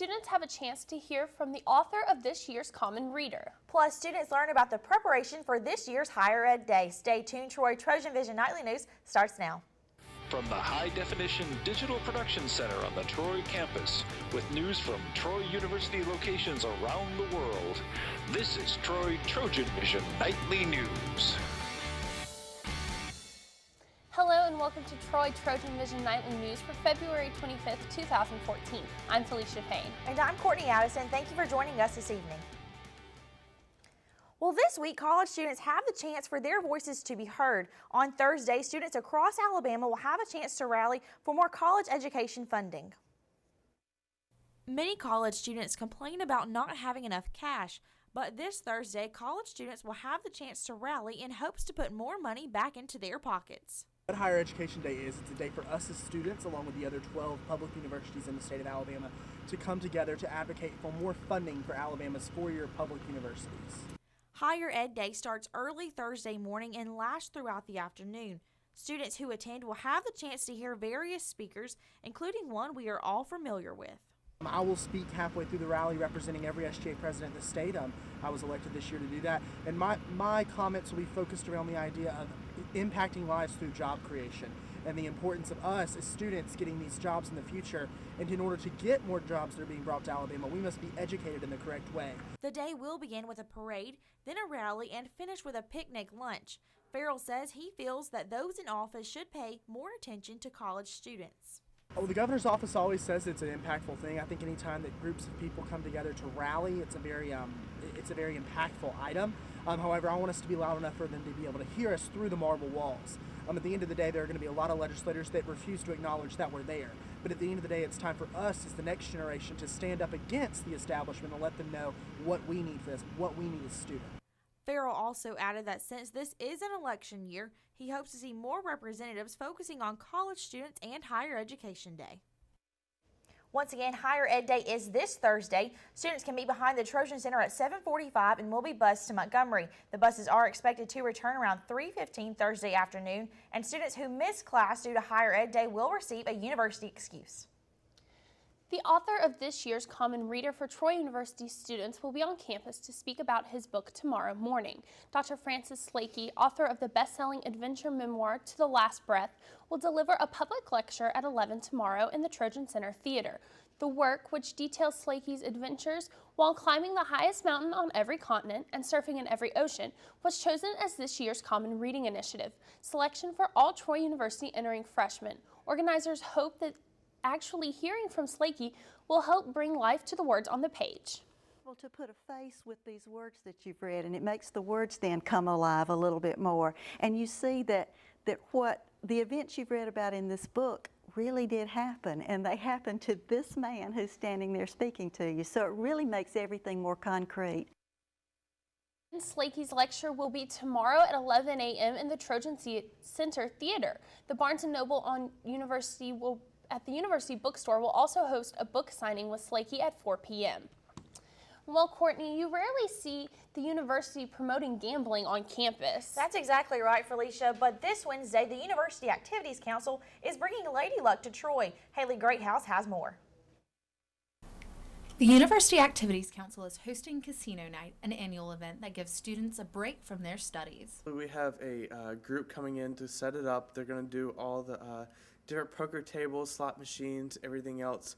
students have a chance to hear from the author of this year's Common Reader. Plus, students learn about the preparation for this year's Higher Ed Day. Stay tuned, Troy. TrojanVision Nightly News starts now. From the high-definition digital production center on the Troy campus, with news from Troy University locations around the world, this is Troy TrojanVision Nightly News. Hello and welcome to Troy TrojanVision Nightly News for February 25th, 2014. I'm Felicia Payne. And I'm Courtney Addison. Thank you for joining us this evening. Well, this week, college students have the chance for their voices to be heard. On Thursday, students across Alabama will have a chance to rally for more college education funding. Many college students complain about not having enough cash, but this Thursday, college students will have the chance to rally in hopes to put more money back into their pockets. What Higher Education Day is, it's a day for us as students, along with the other 12 public universities in the state of Alabama, to come together to advocate for more funding for Alabama's four-year public universities. Higher Ed Day starts early Thursday morning and lasts throughout the afternoon. Students who attend will have the chance to hear various speakers, including one we are all familiar with. I will speak halfway through the rally representing every SGA president in the state. I was elected this year to do that. And my comments will be focused around the idea of impacting lives through job creation and the importance of us as students getting these jobs in the future. And in order to get more jobs that are being brought to Alabama, we must be educated in the correct way. The day will begin with a parade, then a rally, and finish with a picnic lunch. Farrell says he feels that those in office should pay more attention to college students. Well, the governor's office always says it's an impactful thing. I think any time that groups of people come together to rally, it's a very impactful item. However, I want us to be loud enough for them to be able to hear us through the marble walls. At the end of the day, there are going to be a lot of legislators that refuse to acknowledge that we're there. But at the end of the day, it's time for us as the next generation to stand up against the establishment and let them know what we need for this, what we need as students. Farrell also added that since this is an election year, he hopes to see more representatives focusing on college students and Higher Education Day. Once again, Higher Ed Day is this Thursday. Students can meet behind the Trojan Center at 7:45 and will be bused to Montgomery. The buses are expected to return around 3:15 Thursday afternoon, and students who miss class due to Higher Ed Day will receive a university excuse. The author of this year's Common Reader for Troy University students will be on campus to speak about his book tomorrow morning. Dr. Francis Slakey, author of the best-selling adventure memoir To the Last Breath, will deliver a public lecture at 11 tomorrow in the Trojan Center Theater. The work, which details Slakey's adventures while climbing the highest mountain on every continent and surfing in every ocean, was chosen as this year's Common Reading Initiative selection for all Troy University entering freshmen. Organizers hope that actually hearing from Slakey will help bring life to the words on the page. To put a face with these words that you've read, and it makes the words then come alive a little bit more. And you see that what the events you've read about in this book really did happen, and they happened to this man who's standing there speaking to you. So it really makes everything more concrete. Slakey's lecture will be tomorrow at 11 a.m. in the Trojan Center Theater. The Barnes & Noble at the University Bookstore will also host a book signing with Slakey at 4 p.m. Well, Courtney, you rarely see the university promoting gambling on campus. That's exactly right, Felicia, but this Wednesday, the University Activities Council is bringing Lady Luck to Troy. Haley Greathouse has more. The University Activities Council is hosting Casino Night, an annual event that gives students a break from their studies. We have a group coming in to set it up. They're going to do all the different poker tables, slot machines, everything else.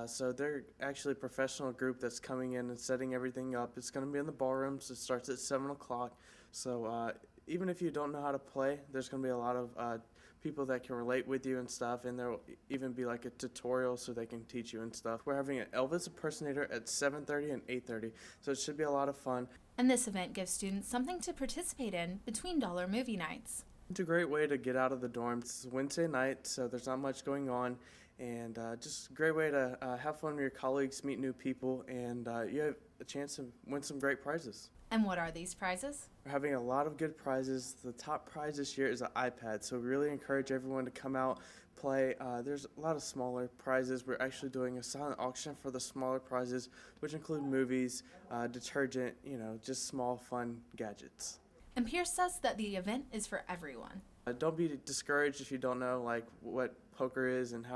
So they're actually a professional group that's coming in and setting everything up. It's going to be in the ballrooms. It starts at 7 o'clock. So even if you don't know how to play, there's going to be a lot of people that can relate with you and stuff, and there will even be like a tutorial so they can teach you and stuff. We're having an Elvis impersonator at 7:30 and 8:30, so it should be a lot of fun. And this event gives students something to participate in between dollar movie nights. It's a great way to get out of the dorms. It's Wednesday night, so there's not much going on, and just a great way to have fun with your colleagues, meet new people, and you have a chance to win some great prizes. And what are these prizes? We're having a lot of good prizes. The top prize this year is an iPad, so we really encourage everyone to come out, play. There's a lot of smaller prizes. We're actually doing a silent auction for the smaller prizes, which include movies, detergent, just small fun gadgets. And Pierce says that the event is for everyone. Don't be discouraged if you don't know what poker is and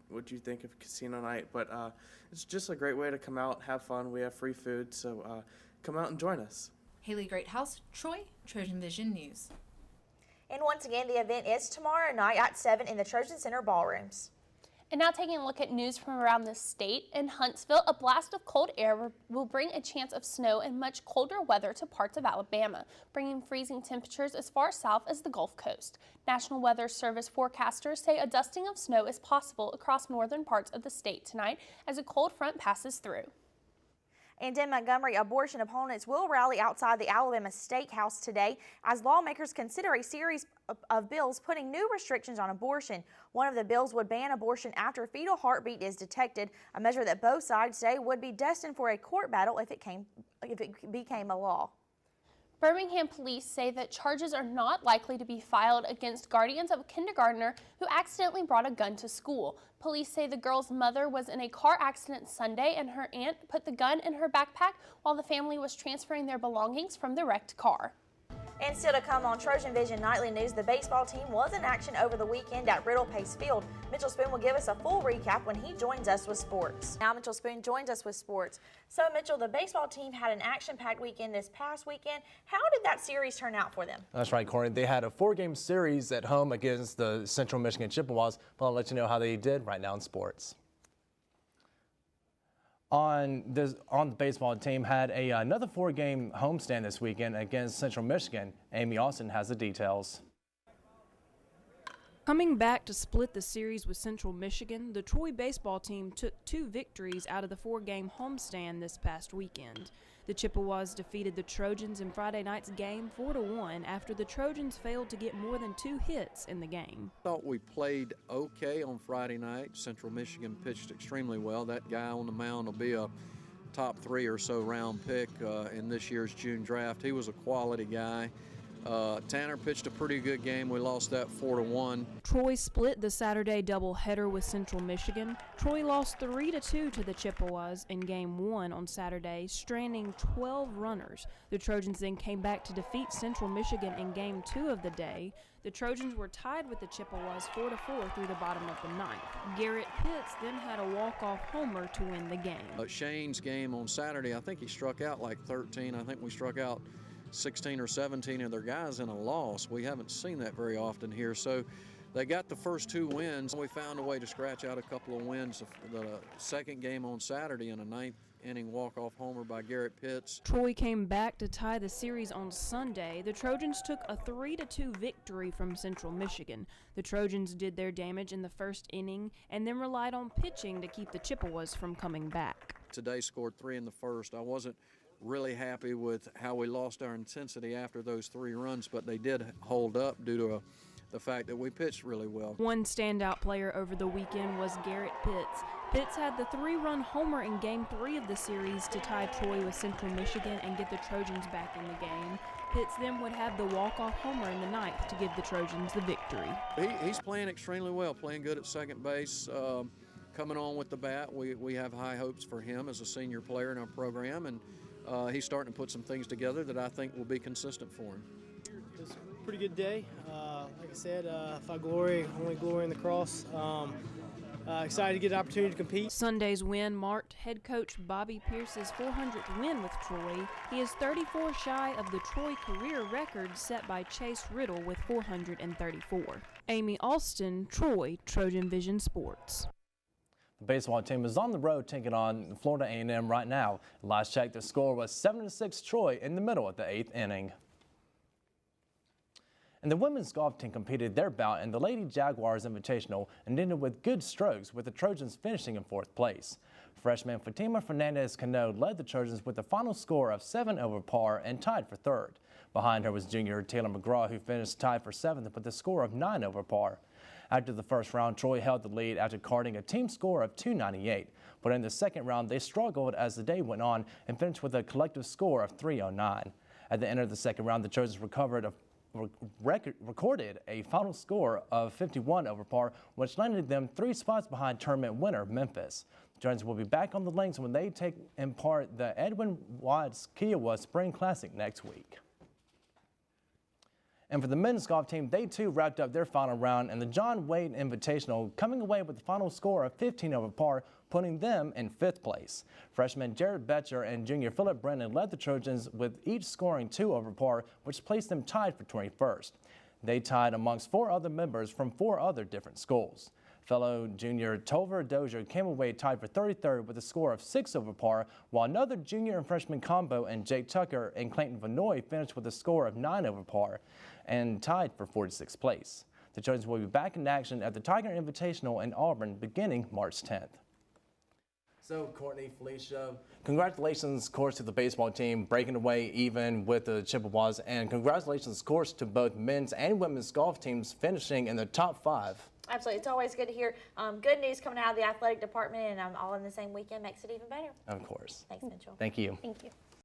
what you think of casino night. But it's just a great way to come out, have fun. We have free food, so come out and join us. Haley Greathouse, Troy, Trojan Vision News. And once again, the event is tomorrow night at 7 in the Trojan Center ballrooms. And now taking a look at news from around the state. In Huntsville, a blast of cold air will bring a chance of snow and much colder weather to parts of Alabama, bringing freezing temperatures as far south as the Gulf Coast. National Weather Service forecasters say a dusting of snow is possible across northern parts of the state tonight as a cold front passes through. And in Montgomery, abortion opponents will rally outside the Alabama State House today as lawmakers consider a series of bills putting new restrictions on abortion. One of the bills would ban abortion after fetal heartbeat is detected, a measure that both sides say would be destined for a court battle if it became a law. Birmingham police say that charges are not likely to be filed against guardians of a kindergartner who accidentally brought a gun to school. Police say the girl's mother was in a car accident Sunday and her aunt put the gun in her backpack while the family was transferring their belongings from the wrecked car. And still to come on Trojan Vision Nightly News, the baseball team was in action over the weekend at Riddle Pace Field. Mitchell Spoon will give us a full recap when he joins us with sports. Now Mitchell Spoon joins us with sports. So Mitchell, the baseball team had an action-packed weekend this past weekend. How did that series turn out for them? That's right, Courtney. They had a 4-game series at home against the Central Michigan Chippewas. But I'll let you know how they did right now in sports. On the baseball team had another 4-game homestand this weekend against Central Michigan. Amy Austin has the details. Coming back to split the series with Central Michigan, the Troy baseball team took 2 victories out of the 4-game homestand this past weekend. The Chippewas defeated the Trojans in Friday night's game 4-1 after the Trojans failed to get more than 2 hits in the game. Thought we played okay on Friday night. Central Michigan pitched extremely well. That guy on the mound will be a top 3 or so round pick in this year's June draft. He was a quality guy. Tanner pitched a pretty good game. We lost that 4-1. Troy split the Saturday doubleheader with Central Michigan. Troy lost 3-2 to the Chippewas in Game 1 on Saturday, stranding 12 runners. The Trojans then came back to defeat Central Michigan in Game 2 of the day. The Trojans were tied with the Chippewas 4-4 through the bottom of the 9th. Garrett Pitts then had a walk-off homer to win the game. Shane's game on Saturday, I think he struck out like 13. I think we struck out 16 or 17 of their guys in a loss. We haven't seen that very often here. So they got the first 2 wins. We found a way to scratch out a couple of wins. The second game on Saturday in a 9th inning walk-off homer by Garrett Pitts. Troy came back to tie the series on Sunday. The Trojans took a 3-2 victory from Central Michigan. The Trojans did their damage in the first inning and then relied on pitching to keep the Chippewas from coming back. Today scored 3 in the first. I wasn't really happy with how we lost our intensity after those 3 runs, but they did hold up due to the fact that we pitched really well. One standout player over the weekend was Garrett Pitts. Pitts had the 3-run homer in Game 3 of the series to tie Troy with Central Michigan and get the Trojans back in the game. Pitts then would have the walk-off homer in the 9th to give the Trojans the victory. He's playing extremely well, playing good at second base. Coming on with the bat, we have high hopes for him as a senior player in our program, and he's starting to put some things together that I think will be consistent for him. It's a pretty good day. Like I said, if I glory, only glory in the cross. Excited to get an opportunity to compete. Sunday's win marked head coach Bobby Pierce's 400th win with Troy. He is 34 shy of the Troy career record set by Chase Riddle with 434. Amy Alston, Troy, Trojan Vision Sports. The baseball team is on the road taking on Florida A&M right now. Last check, the score was 7-6 Troy in the middle of the 8th inning. And the women's golf team competed their bout in the Lady Jaguars Invitational and ended with good strokes, with the Trojans finishing in 4th place. Freshman Fatima Fernandez-Cano led the Trojans with a final score of 7 over par and tied for 3rd. Behind her was junior Taylor McGraw, who finished tied for 7th with a score of 9 over par. After the first round, Troy held the lead after carding a team score of 298. But in the second round, they struggled as the day went on and finished with a collective score of 309. At the end of the second round, the Trojans recorded a final score of 51 over par, which landed them 3 spots behind tournament winner Memphis. The Trojans will be back on the links when they take in part the Edwin Watts Kiowa Spring Classic next week. And for the men's golf team, they too wrapped up their final round in the John Wade Invitational, coming away with a final score of 15 over par, putting them in 5th place. Freshman Jared Betcher and junior Philip Brennan led the Trojans with each scoring 2 over par, which placed them tied for 21st. They tied amongst 4 other members from 4 other different schools. Fellow junior Tolver Dozier came away tied for 33rd with a score of 6 over par, while another junior and freshman combo and Jake Tucker and Clayton Vanoy finished with a score of 9 over par and tied for 46th place. The Trojans will be back in action at the Tiger Invitational in Auburn beginning March 10th. So, Courtney, Felicia, congratulations, of course, to the baseball team breaking away even with the Chippewas, and congratulations, of course, to both men's and women's golf teams finishing in the top 5. Absolutely. It's always good to hear good news coming out of the athletic department, and all in the same weekend makes it even better. Of course. Thanks, Mitchell. Thank you. Thank you.